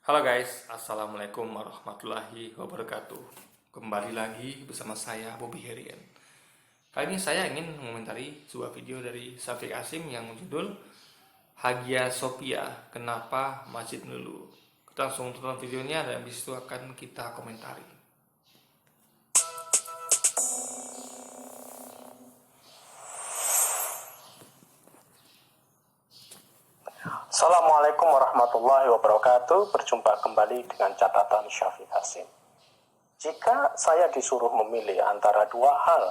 Halo guys, Assalamualaikum warahmatullahi wabarakatuh. Kembali lagi bersama saya Bobby Herian. Kali ini saya ingin mengomentari sebuah video dari Syafiq Asim yang berjudul Hagia Sophia, Kenapa Masjid Melulu. Kita langsung tonton videonya dan habis itu akan kita komentari. Assalamualaikum warahmatullahi wabarakatuh. Berjumpa kembali dengan catatan Syafiq Hasim. Jika saya disuruh memilih antara dua hal,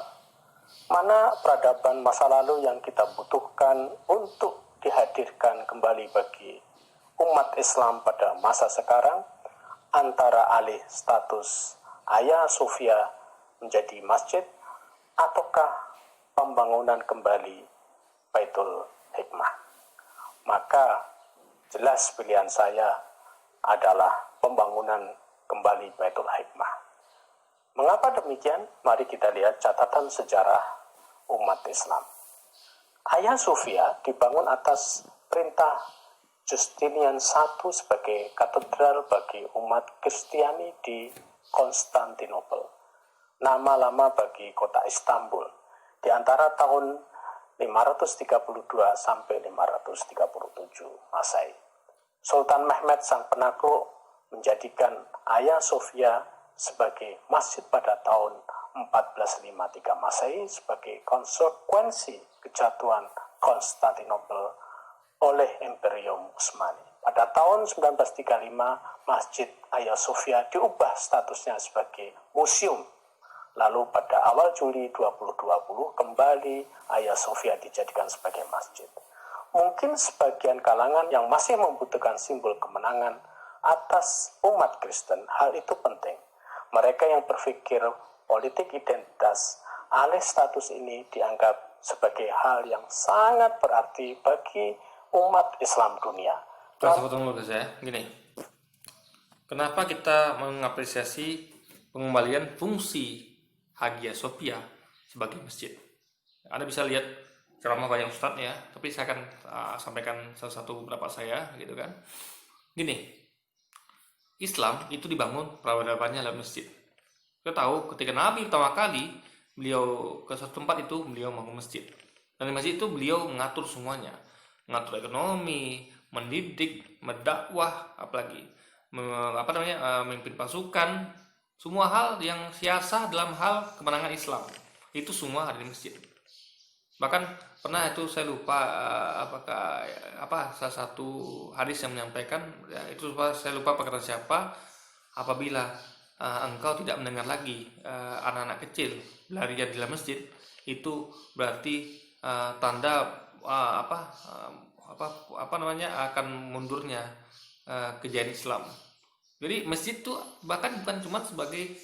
mana peradaban masa lalu yang kita butuhkan untuk dihadirkan kembali bagi umat Islam pada masa sekarang, antara alih status Hagia Sophia menjadi masjid, ataukah pembangunan kembali Baitul Hikmah? Maka jelas pilihan saya adalah pembangunan kembali Baitul Hikmah. Mengapa demikian? Mari kita lihat catatan sejarah umat Islam. Hagia Sophia dibangun atas perintah Justinian I sebagai katedral bagi umat Kristiani di Konstantinopel. Nama lama bagi kota Istanbul di antara tahun 532 sampai 537 Masehi. Sultan Mehmed sang penakluk menjadikan Hagia Sophia sebagai masjid pada tahun 1453 Masehi sebagai konsekuensi kejatuhan Konstantinopel oleh Imperium Utsmani. Pada tahun 1935, Masjid Hagia Sophia diubah statusnya sebagai museum. Lalu pada awal Juli 2020 kembali Hagia Sophia dijadikan sebagai masjid. Mungkin sebagian kalangan yang masih membutuhkan simbol kemenangan atas umat Kristen, hal itu penting. Mereka yang berpikir politik identitas alih status ini dianggap sebagai hal yang sangat berarti bagi umat Islam dunia. Tunggu guys ya, gini. Kenapa kita mengapresiasi pengembalian fungsi Hagia Sophia sebagai masjid? Anda bisa lihat ceramah banyak ustadz ya, tapi saya akan sampaikan salah satu beberapa saya gitu kan. Gini, Islam itu dibangun peradabannya dalam masjid. Kita tahu ketika Nabi pertama kali beliau ke satu tempat itu beliau bangun masjid. Dan di masjid itu beliau mengatur semuanya, mengatur ekonomi, mendidik, mendakwah, apalagi memimpin pasukan, semua hal yang siasah dalam hal kemenangan Islam itu semua ada di masjid. Bahkan pernah itu saya lupa salah satu hadis yang menyampaikan ya, itu saya lupa perkataan siapa, apabila engkau tidak mendengar lagi anak-anak kecil berlarian di dalam masjid, itu berarti tanda akan mundurnya kejayaan Islam. Jadi masjid itu bahkan bukan cuma sebagai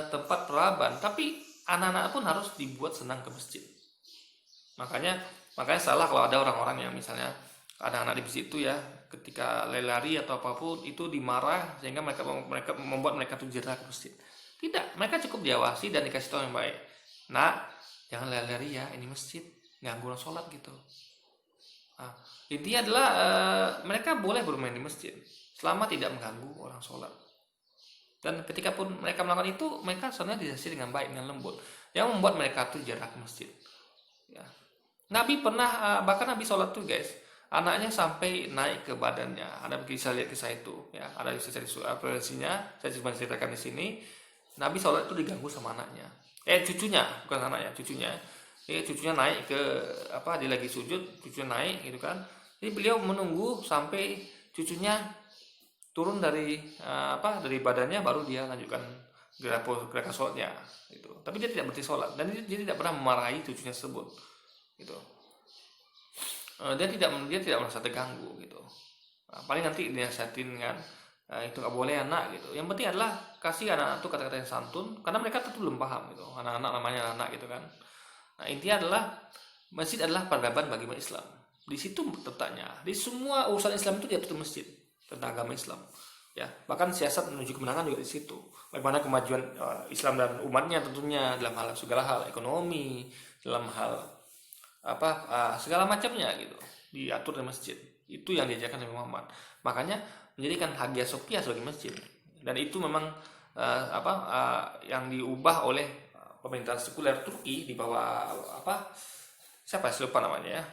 tempat peradaban, tapi anak-anak pun harus dibuat senang ke masjid. Makanya salah kalau ada orang-orang yang misalnya anak-anak di masjid itu ya ketika lari atau apapun itu dimarah sehingga mereka membuat mereka tuh jerah ke masjid. Tidak, mereka cukup diawasi dan dikasih tahu yang baik. Nah, jangan lari-lari ya, ini masjid, ganggu orang sholat gitu. Nah, intinya adalah mereka boleh bermain di masjid selama tidak mengganggu orang sholat. Dan ketika pun mereka melakukan itu, mereka sebenarnya dihiasi dengan baik, dengan lembut, yang membuat mereka tuh jarang ke masjid. Ya. Nabi pernah, bahkan Nabi sholat tuh guys, anaknya sampai naik ke badannya. Anda bisa lihat kisah itu, ya. Ada bisa cari referensinya. Saya cuma ceritakan di sini. Nabi sholat itu diganggu sama anaknya, cucunya, bukan anaknya, cucunya. Cucunya naik ke dia lagi sujud, cucunya naik gitu kan. Jadi beliau menunggu sampai cucunya turun dari badannya baru dia lanjutkan gerakan sholatnya gitu. Tapi dia tidak berhenti sholat dan dia tidak pernah memarahi cucunya tersebut gitu. Dia tidak merasa terganggu gitu. Paling nanti dinasihatin kan, itu nggak boleh anak gitu. Yang penting adalah kasih anak itu kata-kata yang santun karena mereka tetap belum paham gitu. Anak-anak namanya anak gitu kan. Nah, intinya adalah masjid adalah peradaban bagi umat Islam. Di situ letaknya. Di semua urusan Islam itu diatur di masjid tentang agama Islam. Ya, bahkan siasat menuju kemenangan juga di situ. Bagaimana kemajuan Islam dan umatnya tentunya dalam hal segala hal ekonomi, dalam hal segala macamnya gitu diatur di masjid. Itu yang diajarkan oleh Muhammad. Makanya menjadikan Hagia Sophia sebagai masjid. Dan itu memang yang diubah oleh pemerintahan sekuler Turki di bawah siapa, saya lupa namanya ya.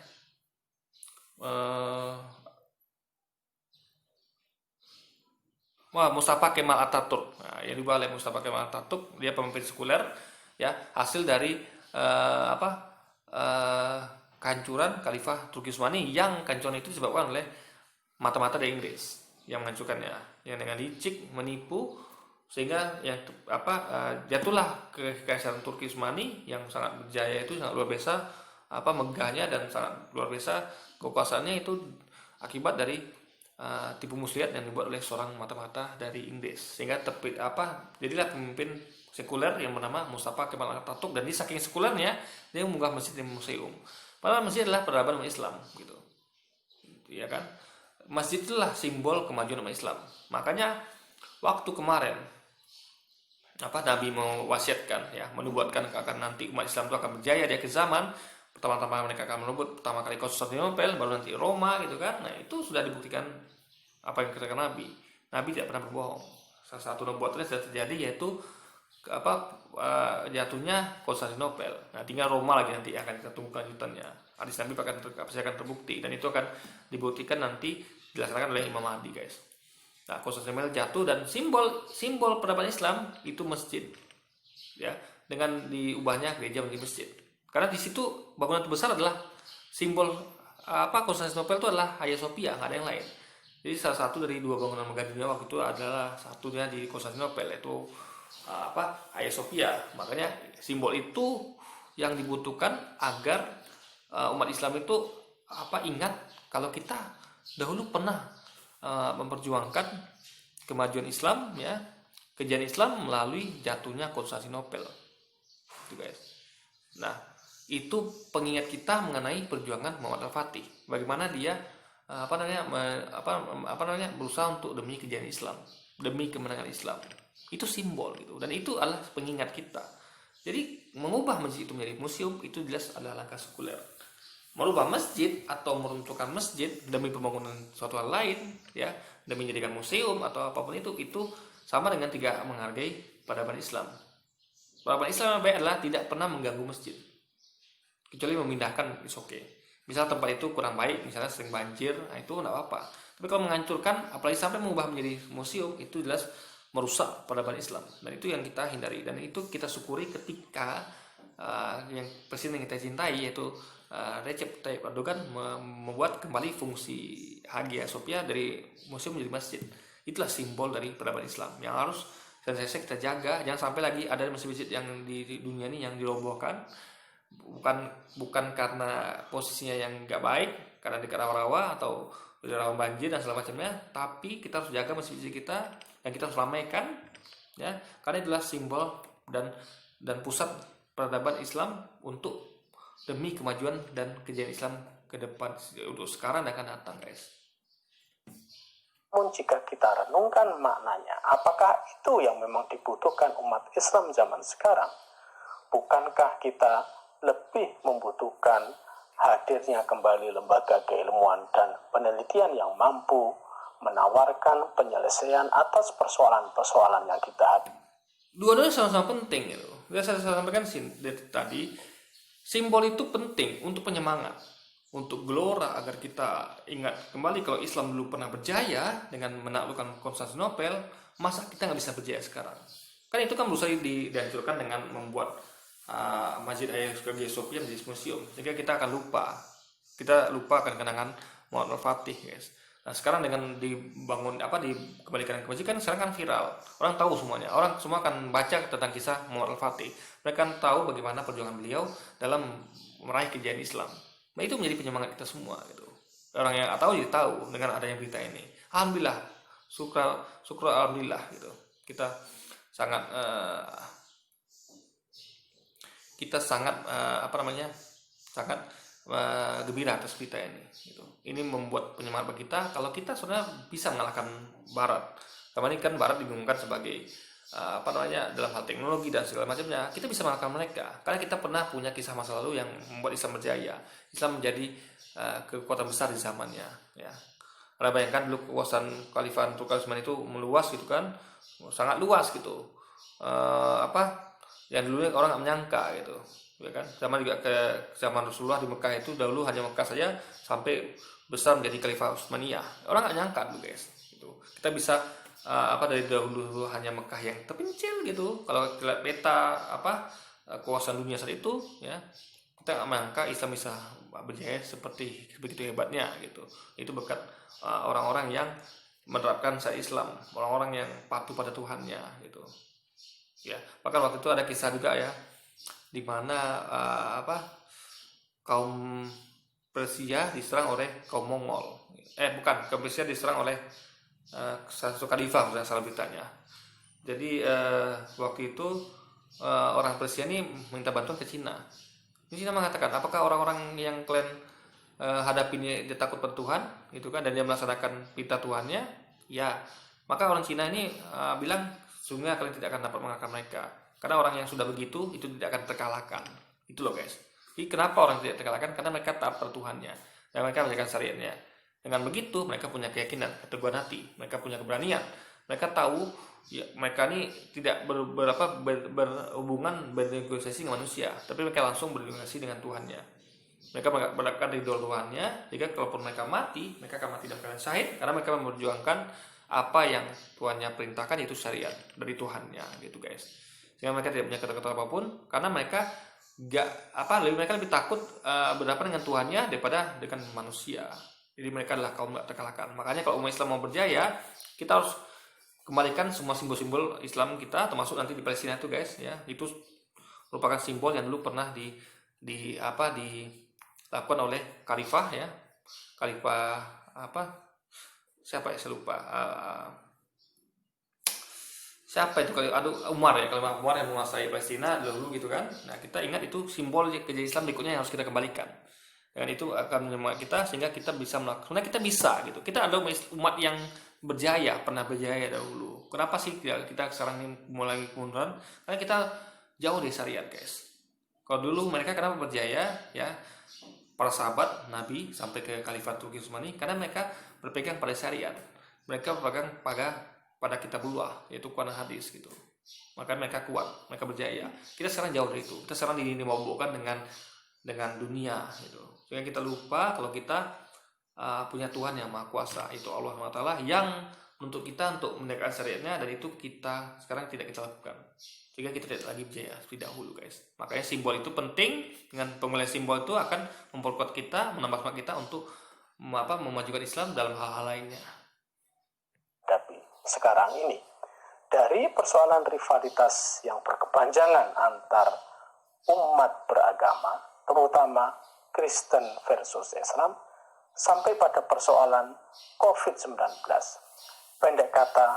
Mustafa Kemal Atatürk. Nah, yang diubah oleh Mustafa Kemal Atatürk, dia pemimpin sekuler, ya, hasil dari kehancuran Khalifah Turki Utsmani, yang kehancuran itu disebabkan oleh mata-mata dari Inggris yang menghancurkannya, yang dengan licik menipu sehingga jatuhlah kekaisaran Turki Utsmani yang sangat berjaya itu, sangat luar biasa megahnya dan sangat luar biasa kekuasaannya, itu akibat dari tipu muslihat yang dibuat oleh seorang mata-mata dari Inggris, sehingga jadilah pemimpin sekuler yang bernama Mustafa Kemal Atatürk. Dan dia saking sekulernya dia mengunggah masjid di museum, padahal masjid adalah peradaban umat Islam gitu, ya kan. Masjid itulah simbol kemajuan umat Islam. Makanya waktu kemarin Nabi mewasiatkan, ya, menubuatkan akan nanti umat Islam itu akan berjaya di akhir zaman. Pertama-tama mereka akan merebut pertama kali Konstantinopel, baru nanti Roma gitu kan. Nah, itu sudah dibuktikan apa yang dikatakan Nabi. Nabi tidak pernah berbohong. Salah satu nubuatannya sudah terjadi, yaitu jatuhnya Konstantinopel. Nah, tinggal Roma lagi nanti akan kita tunggu kelanjutannya. Hadis Nabi pasti akan terbukti, dan itu akan dibuktikan nanti dilaksanakan oleh Imam Mahdi, guys. Nah, Konstantinopel jatuh dan simbol peradaban Islam itu masjid, ya, dengan diubahnya gereja menjadi masjid. Karena di situ bangunan terbesar adalah simbol Konstantinopel itu adalah Hagia Sophia, nggak ada yang lain. Jadi salah satu dari dua bangunan megah dunia waktu itu adalah satunya di Konstantinopel, yaitu Hagia Sophia. Makanya simbol itu yang dibutuhkan agar umat Islam itu ingat kalau kita dahulu pernah memperjuangkan kemajuan Islam, ya, kejayaan Islam melalui jatuhnya Konstantinopel, gitu, guys. Nah, itu pengingat kita mengenai perjuangan Muhammad Al-Fatih, bagaimana dia berusaha untuk demi kejayaan Islam, demi kemenangan Islam. Itu simbol gitu, dan itu adalah pengingat kita. Jadi mengubah masjid itu menjadi museum itu jelas adalah langkah sekuler. Merubah masjid atau meruntuhkan masjid demi pembangunan suatu hal lain, ya, demi menjadikan museum atau apapun itu sama dengan tidak menghargai peradaban Islam. Peradaban Islam yang baik adalah tidak pernah mengganggu masjid, kecuali memindahkan, is okay. Misal tempat itu kurang baik, misalnya sering banjir, nah itu nggak apa-apa. Tapi kalau menghancurkan, apalagi sampai mengubah menjadi museum, itu jelas merusak peradaban Islam, dan itu yang kita hindari. Dan itu kita syukuri ketika yang presiden yang kita cintai, yaitu Recep Tayyip Erdogan, membuat kembali fungsi Hagia Sophia dari museum menjadi masjid. Itulah simbol dari peradaban Islam yang harus senantiasa kita jaga. Jangan sampai lagi ada masjid-masjid yang di dunia ini yang dirobohkan, bukan karena posisinya yang nggak baik, karena dekat rawa-rawa atau rawan banjir dan segala macamnya, tapi kita harus jaga masjid-masjid kita yang kita harus ramaikan, ya, karena itulah simbol dan pusat peradaban Islam untuk demi kemajuan dan kejayaan Islam ke depan, untuk sekarang dan akan datang, guys. Namun jika kita renungkan maknanya, apakah itu yang memang dibutuhkan umat Islam zaman sekarang? Bukankah kita lebih membutuhkan hadirnya kembali lembaga keilmuan dan penelitian yang mampu menawarkan penyelesaian atas persoalan-persoalan yang kita hadapi? Dua-duanya sama-sama penting gitu. Saya sampaikan tadi, simbol itu penting untuk penyemangat, untuk gelora, agar kita ingat kembali kalau Islam dulu pernah berjaya dengan menaklukkan Konstantinopel, masa kita nggak bisa berjaya sekarang? Kan itu kan berusaha dihancurkan dengan membuat Masjid Hagia Sophia menjadi museum, sehingga kita akan lupa akan kenangan Muhammad Al-Fatih, guys. Nah, sekarang dengan dikembalikan ke masjid, kan sekarang kan viral, orang tahu semuanya, orang semua akan baca tentang kisah Muhammad Al-Fatih, mereka kan tahu bagaimana perjuangan beliau dalam meraih kejayaan Islam. Nah, itu menjadi penyemangat kita semua gitu. Orang yang tahu jadi tahu dengan adanya berita ini. Alhamdulillah, syukur alhamdulillah gitu. Kita sangat gembira atas berita ini gitu. Ini membuat penyemangat bagi kita kalau kita sebenarnya bisa mengalahkan Barat. Karena ini kan Barat dibingungkan sebagai dalam hal teknologi dan segala macamnya, kita bisa mengalahkan mereka karena kita pernah punya kisah masa lalu yang membuat Islam berjaya. Islam menjadi kekuatan besar di zamannya, ya. Anda bayangkan dulu kekuasaan Khalifah Turki Utsmani itu meluas gitu kan, sangat luas gitu. Yang dulu orang nggak menyangka gitu, ya kan. Sama juga ke zaman Rasulullah di Mekah itu dahulu hanya Mekah saja sampai besar menjadi Khalifah Utsmaniyah. Orang nggak nyangka dulu guys. Gitu. Kita bisa dari dahulu hanya Mekah yang terpencil gitu. Kalau kita lihat peta kekuasaan dunia saat itu, ya kita nggak menyangka Islam bisa berjaya seperti begitu hebatnya gitu. Itu berkat orang-orang yang menerapkan syariat Islam, orang-orang yang patuh pada Tuhannya gitu. Ya, bahkan waktu itu ada kisah juga ya, di mana kaum Persia diserang oleh kaum Mongol. Kaum Persia diserang oleh satu khalifah, sudah salah beritanya. Jadi waktu itu orang Persia ini minta bantuan ke Cina. Cina mengatakan, apakah orang-orang yang kalian hadapi ini dia takut pada Tuhan, gitu kan, dan dia melaksanakan perintah Tuhannya? Ya, maka orang Cina ini bilang, sungguh kalian tidak akan dapat mengalahkan mereka, karena orang yang sudah begitu itu tidak akan terkalahkan. Itu loh guys. Jadi kenapa orang tidak terkalahkan? Karena mereka taat pada Tuhannya dan mereka menjalankan syariatnya. Dengan begitu mereka punya keyakinan, keteguhan hati, mereka punya keberanian, mereka tahu ya, mereka ini tidak berhubungan bernegosiasi dengan manusia, tapi mereka langsung bernegosiasi dengan Tuhannya. Mereka mendapatkan ridho Tuhannya, jika kalaupun mereka mati, mereka akan mati dalam keadaan syahid, karena mereka memperjuangkan apa yang Tuhannya perintahkan, itu syariat dari Tuhannya, gitu guys. Sehingga mereka tidak punya kata-kata apapun, karena mereka mereka lebih takut berhadapan dengan Tuhannya daripada dengan manusia. Jadi mereka adalah kaum tak terkalahkan. Makanya kalau umat Islam mau berjaya, kita harus kembalikan semua simbol-simbol Islam kita, termasuk nanti di Palestina itu guys, ya. Itu merupakan simbol yang dulu pernah dilakukan oleh khalifah, ya. Khalifah siapa ya, saya lupa. Siapa itu Umar ya, Khalifah Umar yang menguasai Palestina dulu gitu kan. Nah, kita ingat itu simbol kejayaan Islam berikutnya yang harus kita kembalikan. Dan itu akan menyemangati kita sehingga kita bisa melakukan. Kita bisa gitu. Kita adalah umat yang berjaya, pernah berjaya dahulu. Kenapa sih kita sekarang ini mulai kemunduran? Karena kita jauh dari syariat, guys. Kalau dulu mereka kenapa berjaya? Ya, para sahabat Nabi sampai ke Khalifah Turki Utsmani karena mereka berpegang pada syariat. Mereka berpegang pada kitabullah, yaitu Quran dan hadis gitu. Maka mereka kuat, mereka berjaya. Kita sekarang jauh dari itu. Kita sekarang dimabukkan dengan dunia gitu. Sehingga kita lupa kalau kita punya Tuhan yang Maha Kuasa, itu Allah SWT yang untuk kita untuk menegakkan syariatnya, dan itu kita sekarang tidak kita lakukan. Sehingga kita tidak lagi berjaya seperti dahulu guys. Makanya simbol itu penting. Dengan pemilihan simbol itu akan memperkuat kita, menambah semangat kita untuk memajukan Islam dalam hal-hal lainnya. Tapi sekarang ini dari persoalan rivalitas yang berkepanjangan antar umat beragama, terutama Kristen versus Islam, sampai pada persoalan COVID-19. Pendek kata,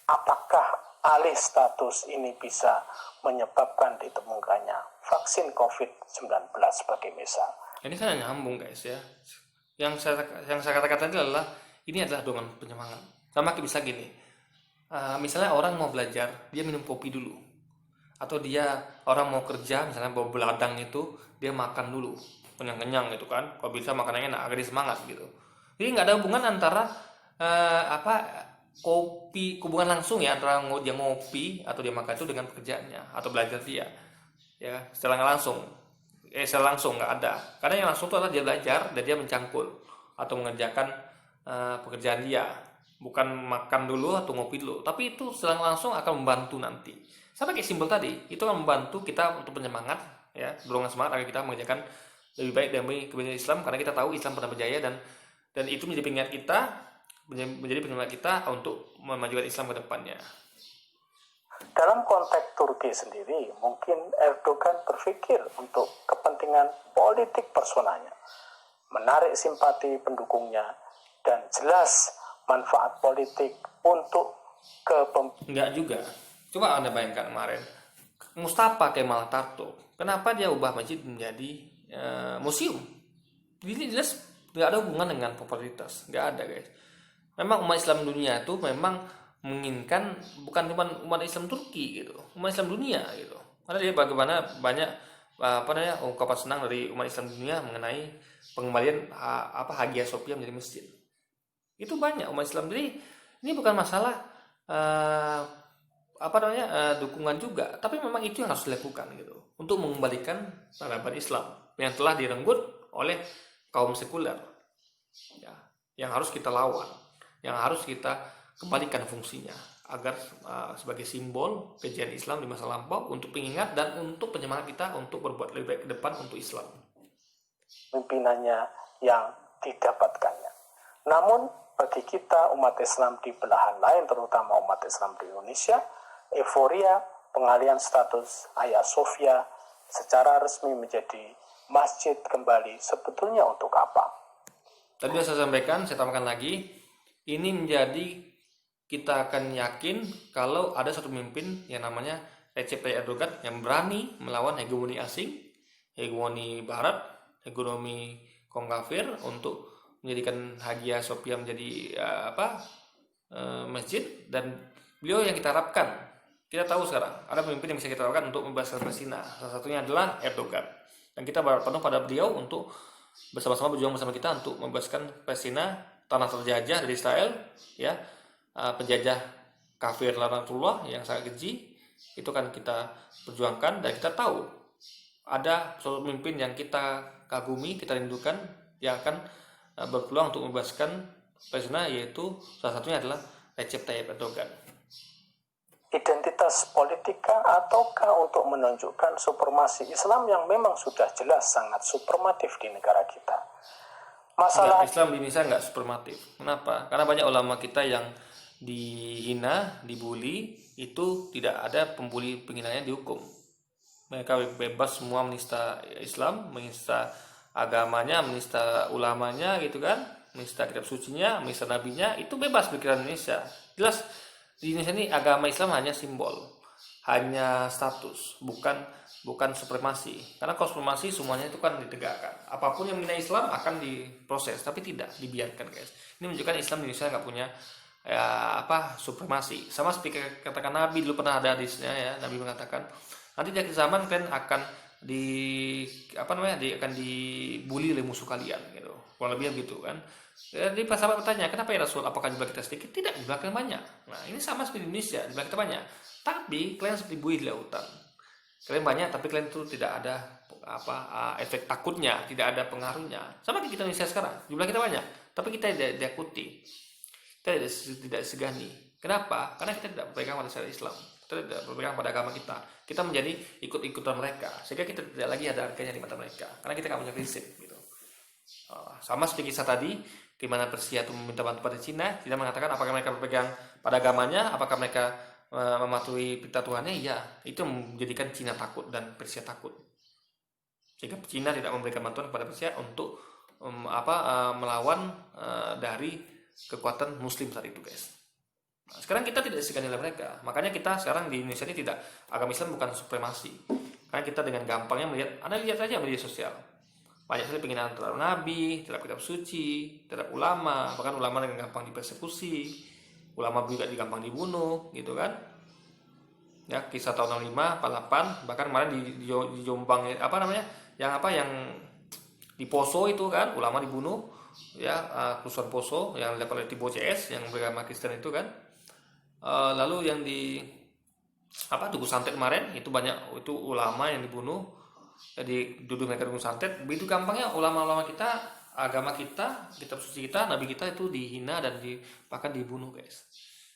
apakah alih status ini bisa menyebabkan ditemukannya vaksin COVID-19 sebagai misal? Ini kan nyambung guys ya. Yang saya katakan itu ini adalah dorongan penyemangat. Sama bisa gini, misalnya orang mau belajar, dia minum kopi dulu. Atau orang mau kerja, misalnya bawa beladang itu, dia makan dulu kenyang-kenyang gitu kan, kalau bisa makanannya enak agar dia semangat gitu. Jadi nggak ada hubungan antara hubungan langsung ya antara dia ngopi atau dia makan itu dengan pekerjaannya atau belajar dia, ya secara langsung nggak ada. Karena yang langsung itu adalah dia belajar dan dia mencangkul atau mengerjakan pekerjaan dia, bukan makan dulu atau ngopi dulu. Tapi itu secara langsung akan membantu nanti. Sama kayak simbol tadi, itu akan membantu kita untuk penyemangat, ya, dorongan semangat agar kita mengerjakan lebih baik demi kebenaran Islam, karena kita tahu Islam pernah berjaya dan itu menjadi penyemangat kita untuk memajukan Islam ke depannya. Dalam konteks Turki sendiri, mungkin Erdogan berpikir untuk kepentingan politik personanya, menarik simpati pendukungnya, dan jelas manfaat politik untuk Enggak juga. Coba Anda bayangkan kemarin Mustafa Kemal Atatürk, kenapa dia ubah masjid menjadi museum? Ini jelas nggak ada hubungan dengan popularitas, nggak ada guys. Memang umat Islam dunia itu memang menginginkan bukan cuma umat Islam Turki gitu, umat Islam dunia gitu. Karena dia bagaimana banyak ungkapan senang dari umat Islam dunia mengenai pengembalian Hagia Sophia menjadi masjid. Itu banyak umat Islam. Jadi ini bukan masalah dukungan juga, tapi memang itu yang harus dilakukan gitu untuk mengembalikan peradaban Islam yang telah direnggut oleh kaum sekuler, ya, yang harus kita lawan, yang harus kita kembalikan fungsinya agar sebagai simbol kejayaan Islam di masa lampau, untuk pengingat dan untuk penyemangat kita untuk berbuat lebih baik ke depan untuk Islam. Pimpinannya yang didapatkannya. Namun bagi kita umat Islam di belahan lain, terutama umat Islam di Indonesia, euforia pengalihan status Hagia Sophia secara resmi menjadi masjid kembali sebetulnya untuk apa? Tadi sudah saya sampaikan, saya tambahkan lagi, ini menjadi, kita akan yakin kalau ada satu pemimpin yang namanya Recep Tayyip Erdogan yang berani melawan hegemoni asing, hegemoni Barat, hegemoni kaum kafir, untuk menjadikan Hagia Sophia menjadi masjid. Dan beliau yang kita harapkan, kita tahu sekarang ada pemimpin yang bisa kita harapkan untuk membebaskan Palestina. Salah satunya adalah Erdogan. Dan kita berharap penuh pada beliau untuk bersama-sama berjuang bersama kita untuk membebaskan Palestina, tanah terjajah dari Israel, ya, penjajah kafir laknatullah yang sangat keji. Itu kan kita perjuangkan, dan kita tahu ada sosok pemimpin yang kita kagumi, kita rindukan, yang akan berpeluang untuk membebaskan Palestina, yaitu salah satunya adalah Recep Tayyip Erdogan. Identitas politika ataukah untuk menunjukkan supremasi Islam yang memang sudah jelas sangat suprematif di negara kita? Masalah Islam di Indonesia nggak suprematif. Kenapa? Karena banyak ulama kita yang dihina, dibully, itu tidak ada pembuli penghinanya dihukum. Mereka bebas semua menista Islam, menista agamanya, menista ulamanya gitu kan, menista kitab sucinya, menista nabinya, itu bebas pikiran Indonesia. Jelas di Indonesia ini agama Islam hanya simbol, hanya status, bukan supremasi. Karena kalau supremasi semuanya itu kan ditegakkan. Apapun yang menghina Islam akan diproses, tapi tidak dibiarkan, guys. Ini menunjukkan Islam di Indonesia nggak punya supremasi. Sama seperti katakan Nabi dulu, pernah ada hadisnya ya, Nabi mengatakan nanti di akhir zaman kalian akan akan dibully oleh musuh kalian gitu. Kurang lebih begitu kan. Jadi pas sahabat bertanya, kenapa ya Rasul, apakah jumlah kita sedikit? Tidak, jumlah kalian banyak. Nah, ini sama seperti Indonesia, jumlah kita banyak, tapi kalian seperti buih di lautan. Kalian banyak, tapi kalian itu tidak ada efek takutnya, tidak ada pengaruhnya. Sama kayak kita Indonesia sekarang, jumlah kita banyak, tapi kita tidak diikuti, kita tidak segani. Kenapa? Karena kita tidak berpegang pada syariat Islam, kita tidak berpegang pada agama kita. Kita menjadi ikut-ikutan mereka, sehingga kita tidak lagi ada harganya di mata mereka, karena kita tidak punya prinsip gitu. Sama seperti kisah tadi, gimana Persia itu meminta bantuan pada Cina, Cina mengatakan apakah mereka berpegang pada agamanya, apakah mereka mematuhi perintah Tuhannya. Ya, itu menjadikan Cina takut dan Persia takut, sehingga Cina tidak memberikan bantuan kepada Persia untuk melawan dari kekuatan Muslim saat itu, guys. Nah, sekarang kita tidak disegani oleh mereka, makanya kita sekarang di Indonesia ini tidak, agama Islam bukan supremasi, karena kita dengan gampangnya melihat, Anda lihat saja media sosial, banyak sekali penghinaan terhadap Nabi, terhadap kitab suci, terhadap ulama, bahkan ulama dengan gampang dipersekusi, ulama juga gampang dibunuh, gitu kan? Ya, kisah tahun 65, 48, bahkan kemarin di Jombang, yang di Poso itu kan, ulama dibunuh, ya, kerusuhan Poso yang dilakukan oleh Tibo CS yang beragama Kristen itu kan. Lalu yang di Tugu Santet kemarin itu banyak, itu ulama yang dibunuh. Jadi duduk mereka Gunung Santet, begitu gampangnya ulama-ulama kita, agama kita, kitab suci kita, nabi kita itu dihina dan bahkan dibunuh, guys,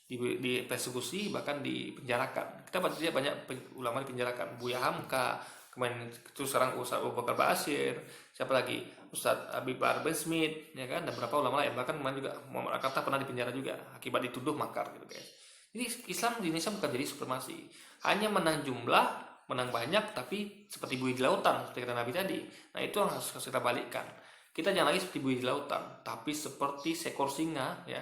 di persekusi, bahkan dipenjarakan. Kita lihat banyak ulama dipenjarakan, Buya Hamka, kemarin itu sekarang Ustaz Abu Bakar Ba'asyir, siapa lagi, Ustaz Habib Bahar bin Smith, ya kan, dan beberapa ulama lain, bahkan kemarin juga Muhammad Al-Khattab pernah dipenjara juga akibat dituduh makar gitu, guys. Jadi Islam di Indonesia bukan jadi supremasi, hanya menang jumlah, menang banyak, tapi seperti buih di lautan seperti kata Nabi tadi. Nah, itu yang harus kita balikkan. Kita jangan lagi seperti buih di lautan, tapi seperti seekor singa, ya,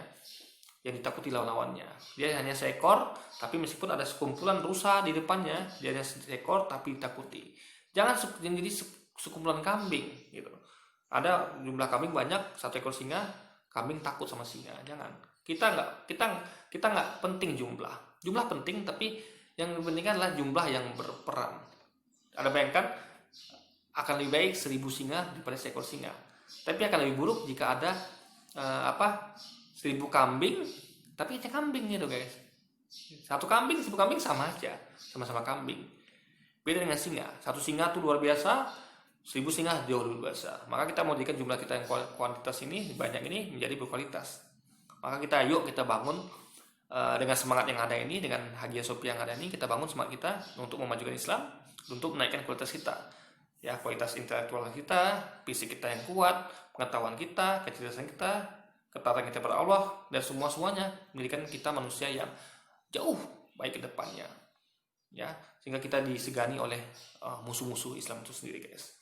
yang ditakuti lawan-lawannya. Dia hanya seekor, tapi meskipun ada sekumpulan rusa di depannya, dia hanya seekor tapi ditakuti. Jangan jadi sekumpulan kambing gitu. Ada jumlah kambing banyak, satu ekor singa, kambing takut sama singa. Jangan. Kita nggak penting jumlah. Jumlah penting, tapi yang penting adalah jumlah yang berperan. Anda bayangkan, akan lebih baik 1000 singa daripada seekor singa. Tapi akan lebih buruk jika ada 1000 kambing, tapi hanya kambing gitu guys. Satu kambing, 1000 kambing sama aja, sama-sama kambing. Beda dengan singa. Satu singa tuh luar biasa, 1000 singa jauh luar biasa. Maka kita mau jadikan jumlah kita yang kuantitas ini banyak ini menjadi berkualitas. Maka kita bangun dengan semangat yang ada ini, dengan Hagia Sophia yang ada ini, kita bangun semangat kita untuk memajukan Islam, untuk menaikkan kualitas kita. Ya, kualitas intelektual kita, fisik kita yang kuat, pengetahuan kita, kecerdasan kita, ketaatan kita pada Allah, dan semuanya menjadikan kita manusia yang jauh baik ke depannya. Ya, sehingga kita disegani oleh musuh-musuh Islam itu sendiri, guys.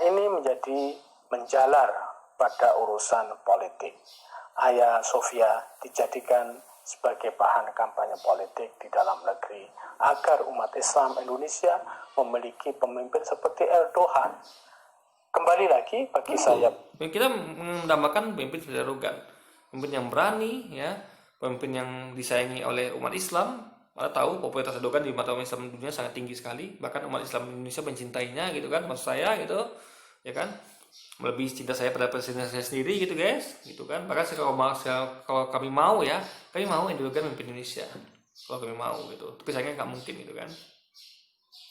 Ini menjadi menjalar pada urusan politik. Hagia Sophia dijadikan sebagai bahan kampanye politik di dalam negeri agar umat Islam Indonesia memiliki pemimpin seperti Erdogan. Kembali lagi bagi saya, kita mendambakan pemimpin seperti Erdogan, pemimpin yang berani, ya, pemimpin yang disayangi oleh umat Islam. Anda tahu popularitas Erdogan di mata umat Islam dunia sangat tinggi sekali, bahkan umat Islam Indonesia mencintainya gitu kan, maksud saya gitu, ya kan, melebihi cinta saya pada presiden saya sendiri gitu guys, gitu kan. Bahkan kalau kami mau Erdogan memimpin Indonesia, kalau kami mau gitu, tapi sayangnya nggak mungkin gitu kan.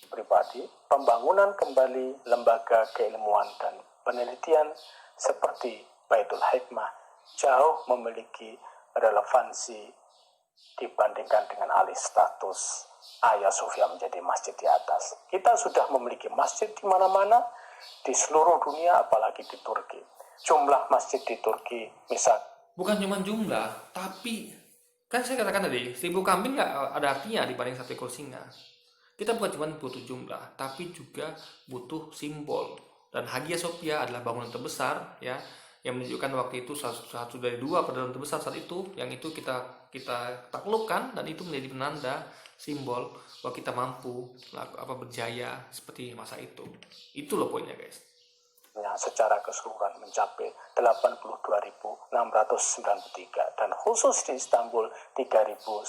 Pribadi, pembangunan kembali lembaga keilmuan dan penelitian seperti Baitul Hikmah jauh memiliki relevansi dibandingkan dengan alih status Hagia Sophia menjadi masjid di atas. Kita sudah memiliki masjid di mana-mana di seluruh dunia, apalagi di Turki. Jumlah masjid di Turki, misal. Bukan cuma jumlah, tapi kan saya katakan tadi, 1000 kambing nggak ada artinya dibanding 1 ekor singa. Kita bukan cuma butuh jumlah, tapi juga butuh simbol. Dan Hagia Sophia adalah bangunan terbesar, ya, yang menunjukkan waktu itu satu dari 2 peradaban terbesar saat itu, yang itu kita taklukkan, dan itu menjadi penanda simbol bahwa kita mampu berjaya seperti masa itu. Itu loh poinnya guys. Secara keseluruhan mencapai 82.693 dan khusus di Istanbul 3.113.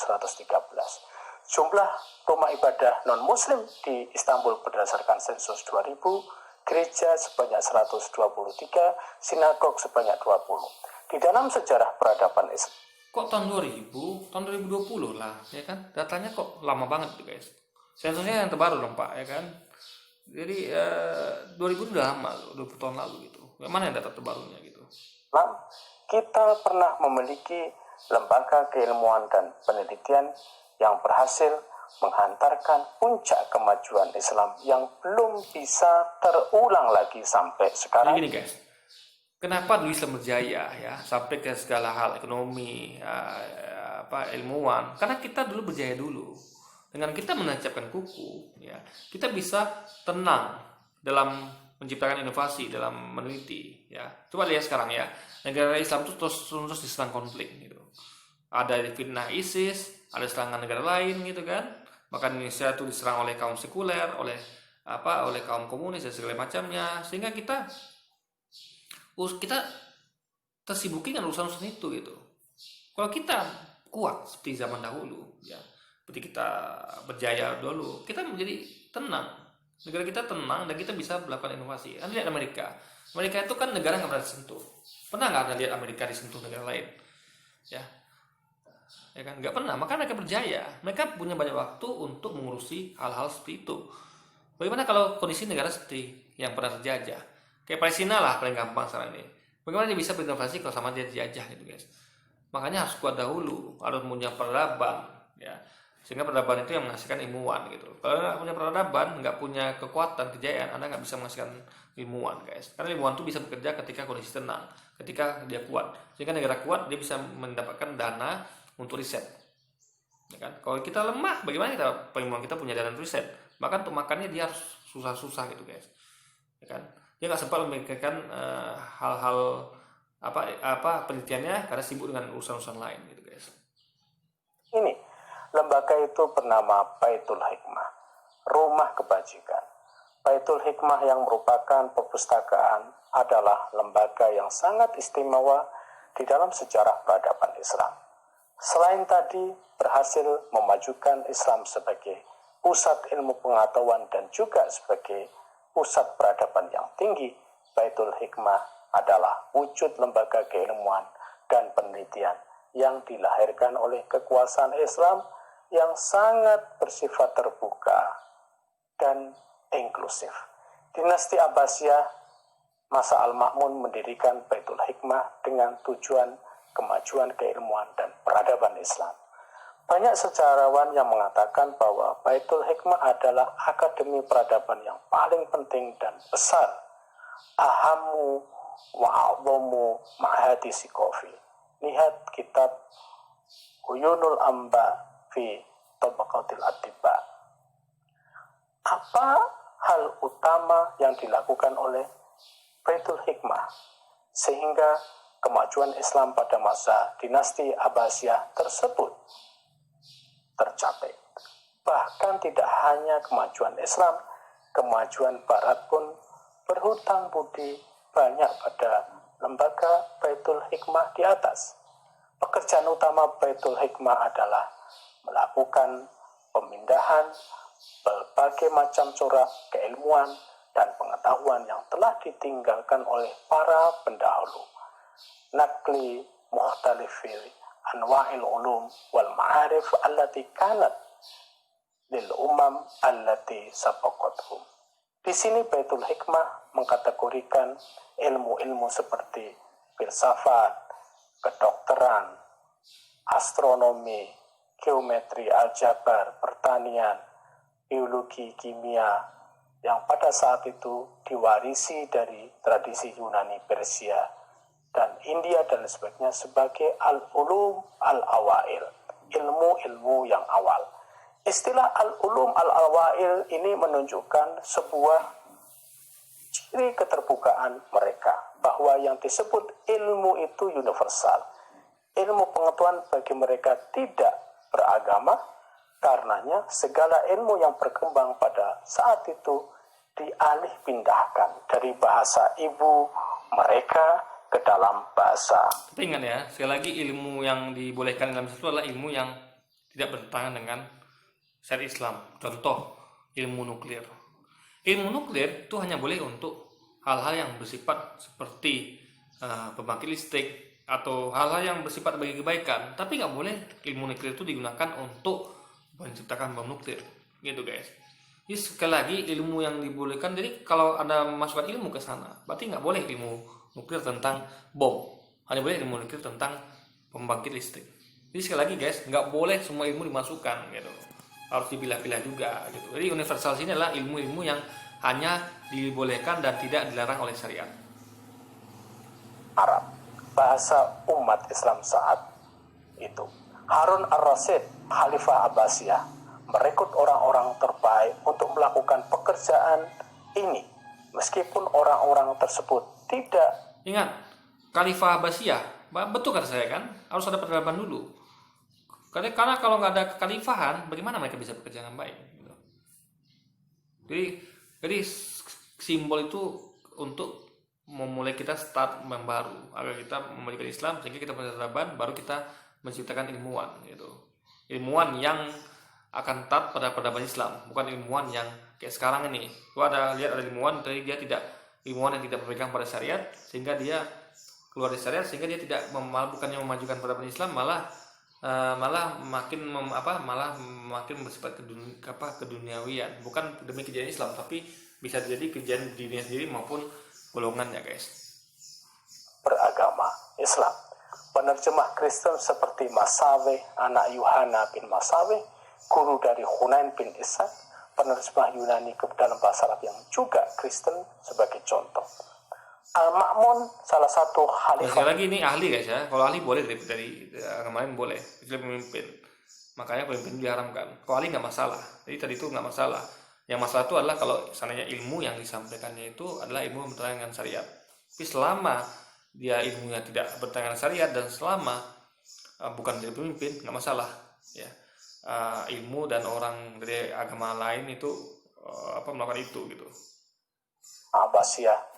Jumlah rumah ibadah non-muslim di Istanbul berdasarkan sensus 2000, gereja sebanyak 123, sinagog sebanyak 20. Di dalam sejarah peradaban Islam. Kok tahun 2000? Tahun 2020 lah, ya kan? Datanya kok lama banget tuh guys. Sensusnya yang terbaru dong Pak, ya kan? Jadi 2000 udah lama, 20 tahun lalu gitu. Mana yang data terbarunya gitu? Kita pernah memiliki lembaga keilmuan dan penelitian yang berhasil menghantarkan puncak kemajuan Islam yang belum bisa terulang lagi sampai sekarang. Jadi gini guys, kenapa dulu Islam berjaya ya sampai ke segala hal ekonomi, ilmuwan? Karena kita dulu berjaya dulu. Dengan kita menancapkan kuku, ya, kita bisa tenang dalam menciptakan inovasi, dalam meneliti. Ya, coba lihat sekarang ya, negara Islam itu terus diserang konflik gitu. Ada fitnah ISIS, ada serangan negara lain gitu kan. Bahkan Indonesia itu diserang oleh kaum sekuler, oleh kaum komunis dan segala macamnya, sehingga kita tersibuki dengan urusan-urusan itu gitu. Kalau kita kuat seperti zaman dahulu, ya, seperti kita berjaya dulu, kita menjadi tenang. Negara kita tenang dan kita bisa melakukan inovasi. Anda lihat Amerika itu kan negara nggak pernah disentuh. Pernah nggak Anda lihat Amerika disentuh negara lain? Ya kan, nggak pernah. Maka mereka berjaya. Mereka punya banyak waktu untuk mengurusi hal-hal seperti itu. Bagaimana kalau kondisi negara seperti yang pernah terjajah? Kayak Palestina lah paling gampang sekarang ini. Bagaimana dia bisa berinovasi kalau sama dia dijajah gitu guys? Makanya harus kuat dahulu, harus punya peradaban, ya, sehingga peradaban itu yang menghasilkan ilmuwan gitu. Kalau nggak punya peradaban, nggak punya kekuatan kejayaan, Anda nggak bisa menghasilkan ilmuwan guys. Karena ilmuwan itu bisa bekerja ketika kondisi tenang, ketika dia kuat. Sehingga negara kuat dia bisa mendapatkan dana untuk riset, ya kan? Kalau kita lemah, bagaimana ilmuwan kita punya dana untuk riset? Bahkan untuk makannya dia harus susah-susah gitu guys, ya kan? Dia nggak sempat memikirkan hal-hal penelitiannya karena sibuk dengan urusan-urusan lain gitu guys. Ini lembaga itu bernama Baitul Hikmah, rumah kebajikan. Baitul Hikmah yang merupakan perpustakaan adalah lembaga yang sangat istimewa di dalam sejarah peradaban Islam. Selain tadi berhasil memajukan Islam sebagai pusat ilmu pengetahuan dan juga sebagai pusat peradaban yang tinggi, Baitul Hikmah adalah wujud lembaga keilmuan dan penelitian yang dilahirkan oleh kekuasaan Islam yang sangat bersifat terbuka dan inklusif. Dinasti Abbasiyah masa Al-Ma'mun mendirikan Baitul Hikmah dengan tujuan kemajuan keilmuan dan peradaban Islam. Banyak sejarawan yang mengatakan bahwa Baitul Hikmah adalah akademi peradaban yang paling penting dan besar. Ahamu wa'awamu ma'hadi sikofi. Lihat kitab Uyunul Amba fi Tabaqatil Atibba. Apa hal utama yang dilakukan oleh Baitul Hikmah sehingga kemajuan Islam pada masa dinasti Abbasiyah tersebut tercapai? Bahkan tidak hanya kemajuan Islam, kemajuan Barat pun berhutang budi banyak pada lembaga Baitul Hikmah di atas. Pekerjaan utama Baitul Hikmah adalah melakukan pemindahan berbagai macam corak keilmuan dan pengetahuan yang telah ditinggalkan oleh para pendahulu. Nakli mukhtalifil anwa'il ulum wal ma'arif allati kanat lil umam allati sabaqathum. Di sini Baitul Hikmah mengkategorikan ilmu-ilmu seperti filsafat, kedokteran, astronomi, geometri, aljabar, pertanian, biologi, kimia, yang pada saat itu diwarisi dari tradisi Yunani, Persia, dan India dan sebagainya sebagai al-ulum al-awail, ilmu-ilmu yang awal. Istilah al-ulum al-awail ini menunjukkan sebuah ciri keterbukaan mereka, bahwa yang disebut ilmu itu universal. Ilmu pengetahuan bagi mereka tidak beragama, karenanya segala ilmu yang berkembang pada saat itu dialih pindahkan dari bahasa ibu mereka ke dalam bahasa. Tapi ingat ya, sekali lagi ilmu yang dibolehkan dalam Islam itu adalah ilmu yang tidak bertentangan dengan syariat Islam. Contoh, ilmu nuklir. Ilmu nuklir itu hanya boleh untuk hal-hal yang bersifat seperti pembangkit listrik atau hal-hal yang bersifat bagi kebaikan. Tapi nggak boleh ilmu nuklir itu digunakan untuk menciptakan bom nuklir, gitu guys. Jadi sekali lagi ilmu yang dibolehkan. Jadi kalau Anda masukkan ilmu ke sana, berarti nggak boleh ilmu nuklir tentang bom. Hanya boleh ilmu nuklir tentang pembangkit listrik. Jadi sekali lagi guys, nggak boleh semua ilmu dimasukkan, gitu. Harus dipilah-pilah juga, gitu. Jadi universal sini adalah ilmu-ilmu yang hanya dibolehkan dan tidak dilarang oleh syariat. Arab, bahasa umat Islam saat itu. Harun ar-Rasyid, Khalifah Abbasiyah, merekrut orang-orang terbaik untuk melakukan pekerjaan ini, meskipun orang-orang tersebut tidak. Ingat, Khalifah Abbasiyah, betul kata saya kan, harus ada peradaban dulu. Karena kalau nggak ada kekhalifahan, bagaimana mereka bisa bekerja dengan baik? Gitu. Jadi simbol itu untuk memulai kita start yang baru, agar kita memulihkan Islam sehingga kita peradaban, baru kita menciptakan ilmuwan, gitu. Ilmuwan yang akan taat pada peradaban Islam, bukan ilmuwan yang kayak sekarang ini. Gua lihat ada ilmuwan, tapi dia tidak ilmuwan yang tidak berpegang pada syariat, sehingga dia keluar dari syariat, sehingga dia tidak bukannya memajukan peradaban Islam, malah makin bersifat keduniawian, bukan demi kejadian Islam, tapi bisa jadi kejadian dirinya sendiri maupun golongannya, guys. Beragama Islam. Penerjemah Kristen seperti Masawe, anak Yuhana bin Masawe, guru dari Hunain bin Ishaq, penerjemah Yunani ke dalam bahasa Arab yang juga Kristen sebagai contoh. Al-Ma'mun, salah satu khalifah. Sekali lagi ini ahli guys ya. Kalau ahli boleh dari agama lain boleh. Itu pemimpin. Makanya pemimpin diharamkan. Kalau ahli nggak masalah. Jadi tadi itu nggak masalah. Yang masalah itu adalah kalau seandainya ilmu yang disampaikannya itu adalah ilmu yang bertentangan dengan syariat. Tapi selama dia ilmunya tidak bertentangan dengan syariat dan selama bukan jadi pemimpin, nggak masalah. Ya, ilmu dan orang dari agama lain itu melakukan itu gitu. Abbasiyah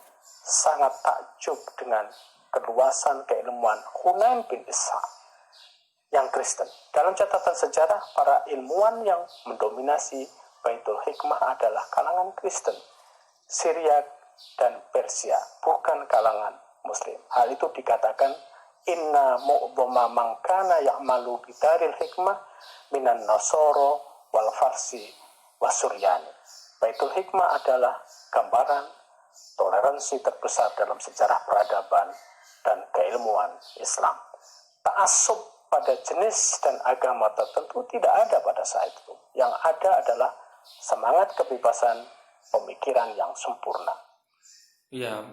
sangat takjub dengan keluasan keilmuan Hunain bin Ishaq yang Kristen. Dalam catatan sejarah, para ilmuwan yang mendominasi Baitul Hikmah adalah kalangan Kristen, Syria dan Persia, bukan kalangan Muslim. Hal itu dikatakan inna mu'dhama man kana ya'malu bidaril hikmah minan nasoro wal farsi wasuryani. Baitul Hikmah adalah gambaran toleransi terbesar dalam sejarah peradaban dan keilmuan Islam. Ta'assub pada jenis dan agama tertentu tidak ada pada saat itu. Yang ada adalah semangat kebebasan pemikiran yang sempurna. Ya,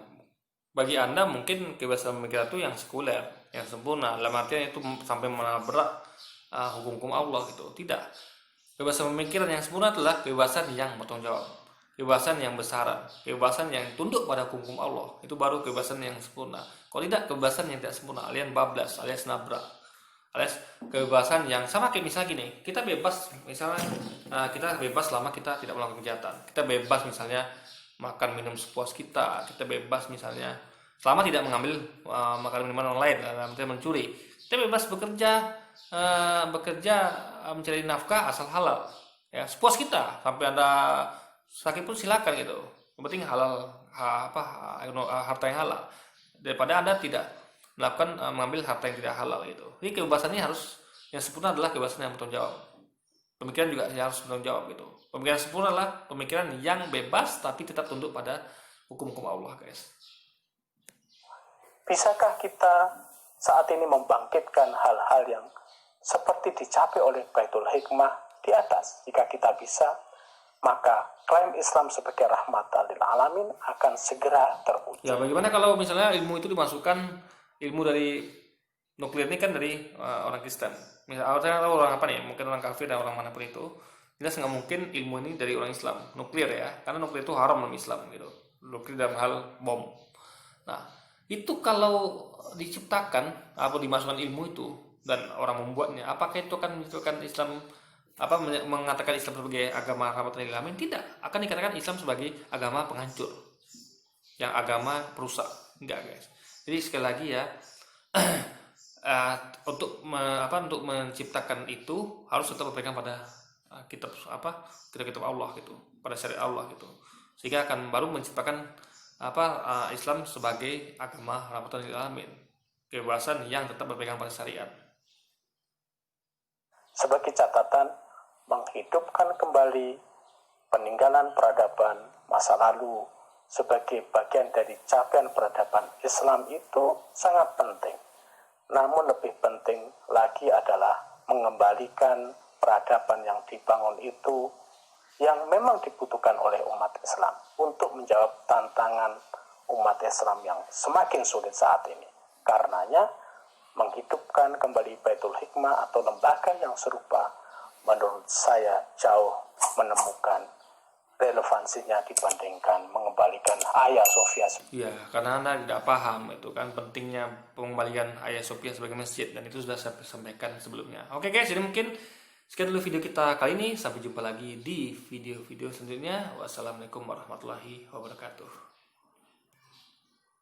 bagi Anda mungkin kebebasan pemikiran itu yang sekuler, yang sempurna. Dalam artian itu sampai menabrak hukum-hukum Allah gitu. Tidak. Kebebasan pemikiran yang sempurna adalah kebebasan yang bertanggung jawab, kebebasan yang besaran, kebebasan yang tunduk pada hukum Allah. Itu baru kebebasan yang sempurna. Kalau tidak, kebebasan yang tidak sempurna, alias bablas, alias nabrak, alias kebebasan yang sama kayak misalnya gini, kita bebas misalnya kita bebas selama kita tidak melakukan kejahatan. Kita bebas misalnya makan minum sepuas kita bebas misalnya selama tidak mengambil makan minuman orang lain, dalam artian mencuri. Kita bebas bekerja mencari nafkah asal halal, ya sepuas kita, sampai Anda sakit pun silakan gitu, yang penting halal, harta yang halal, daripada Anda tidak melakukan mengambil harta yang tidak halal gitu. Jadi kebebasannya harus, yang sempurna adalah kebebasan yang bertanggung jawab. Pemikiran juga harus bertanggung jawab gitu. Pemikiran sempurna adalah pemikiran yang bebas tapi tetap tunduk pada hukum-hukum Allah, guys. Bisakah kita saat ini membangkitkan hal-hal yang seperti dicapai oleh Baitul Hikmah di atas? Jika kita bisa, maka klaim Islam sebagai rahmatan lil alamin akan segera terwujud. Ya, bagaimana kalau misalnya ilmu itu dimasukkan, ilmu dari nuklir ini kan dari orang Kristen. Misalnya orang apa nih, mungkin orang kafir dan orang manapun itu, jelas nggak mungkin ilmu ini dari orang Islam, nuklir ya, karena nuklir itu haram dalam Islam gitu, nuklir dalam hal bom. Nah, itu kalau diciptakan atau dimasukkan ilmu itu dan orang membuatnya, apakah itu akan menunjukkan Islam mengatakan Islam sebagai agama rahmatan lil alamin? Tidak, akan dikatakan Islam sebagai agama penghancur, yang agama perusak. Enggak, guys. Jadi sekali lagi ya, untuk menciptakan itu harus tetap berpegang pada kitab Allah gitu, pada syariat Allah gitu, sehingga akan baru menciptakan Islam sebagai agama rahmatan lil alamin, kebebasan yang tetap berpegang pada syariat. Sebagai catatan, menghidupkan kembali peninggalan peradaban masa lalu sebagai bagian dari capaian peradaban Islam itu sangat penting. Namun lebih penting lagi adalah mengembalikan peradaban yang dibangun itu yang memang dibutuhkan oleh umat Islam untuk menjawab tantangan umat Islam yang semakin sulit saat ini. Karenanya, menghidupkan kembali Baitul Hikmah atau lembaga yang serupa menurut saya jauh menemukan relevansinya dibandingkan mengembalikan Hagia Sophia. Iya, karena Anda tidak paham itu kan pentingnya pengembalian Hagia Sophia sebagai masjid, dan itu sudah saya sampaikan sebelumnya. Oke guys, jadi mungkin sekian dulu video kita kali ini. Sampai jumpa lagi di video-video selanjutnya. Wassalamualaikum warahmatullahi wabarakatuh.